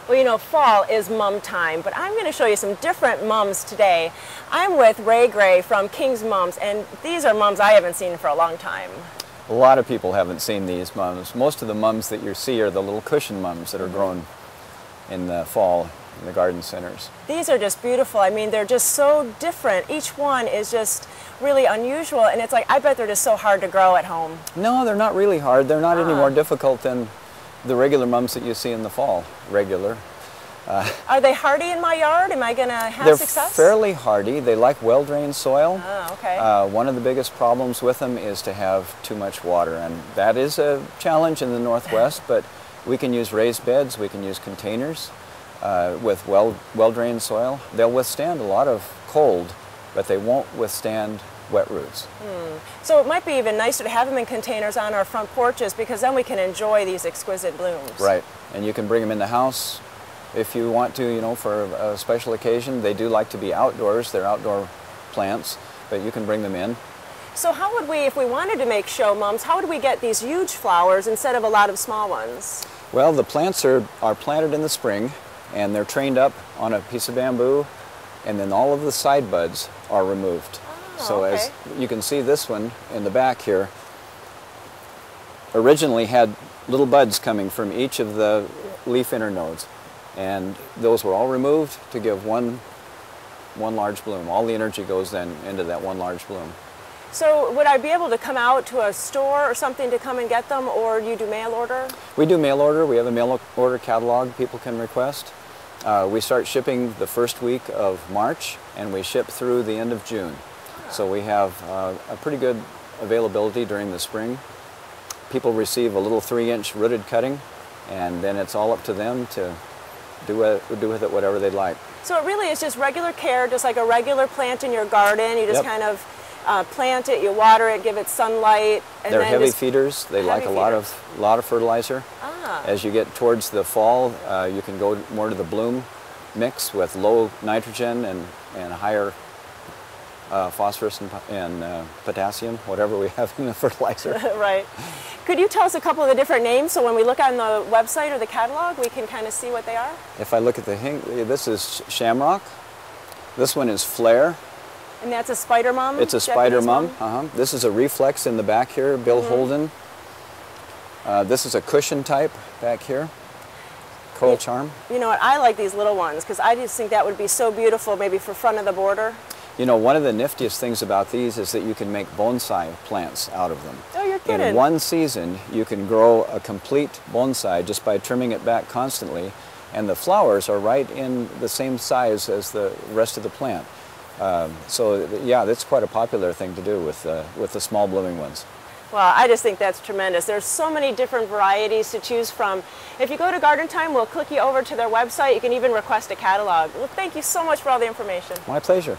Well, you know, fall is mum time, but I'm going to show you some different mums today. I'm with Ray Gray from King's Mums, and these are mums I haven't seen for a long time. A lot of people haven't seen these mums. Most of the mums that you see are the little cushion mums that are grown in the fall in the garden centers. These are just beautiful. I mean, they're just so different. Each one is just really unusual, and it's like, I bet they're just so hard to grow at home. No, they're not really hard. They're not any more difficult than the regular mums that you see in the fall. Regular. Are they hardy in my yard? Am I going to have They're success? fairly hardy. They like well-drained soil. Oh, okay. One of the biggest problems with them is to have too much water, and that is a challenge in the Northwest, but we can use raised beds, we can use containers with well-drained soil. They'll withstand a lot of cold, but they won't withstand wet roots. So it might be even nicer to have them in containers on our front porches, because then we can enjoy these exquisite blooms. Right, and you can bring them in the house if you want to, you know, for a special occasion. They do like to be outdoors. They're outdoor plants, but you can bring them in. So how would we, if we wanted to make show mums, how would we get these huge flowers instead of a lot of small ones? Well, the plants are planted in the spring, and they're trained up on a piece of bamboo, and then all of the side buds are removed. So okay. As you can see, this one in the back here originally had little buds coming from each of the leaf internodes, and those were all removed to give one large bloom. All the energy goes then into that one large bloom. So would I be able to come out to a store or something to come and get them, or do you do mail order? We do mail order. We have a mail order catalog people can request. We start shipping the first week of March, and we ship through the end of June. So we have a pretty good availability during the spring. People receive a little 3-inch rooted cutting, and then it's all up to them to do with it whatever they'd like. So it really is just regular care, just like a regular plant in your garden. You just kind of plant it, you water it, give it sunlight. And They're then heavy feeders. They like a lot of fertilizer. As you get towards the fall, you can go more to the bloom mix with low nitrogen and higher phosphorus and potassium, whatever we have in the fertilizer. Right. Could you tell us a couple of the different names so when we look on the website or the catalog, we can kind of see what they are? If I look at the this is Shamrock. This one is Flair. And that's a spider mum? It's a spider mum. This is a reflex in the back here, Bill Holden. This is a cushion type back here, Coral Charm. You know what, I like these little ones because I just think that would be so beautiful maybe for front of the border. You know, one of the niftiest things about these is that you can make bonsai plants out of them. Oh, you're kidding. In one season, you can grow a complete bonsai just by trimming it back constantly, and the flowers are right in the same size as the rest of the plant. So yeah, that's quite a popular thing to do with the small blooming ones. Well, I just think that's tremendous. There's so many different varieties to choose from. If you go to Garden Time, we'll click you over to their website. You can even request a catalog. Well, thank you so much for all the information. My pleasure.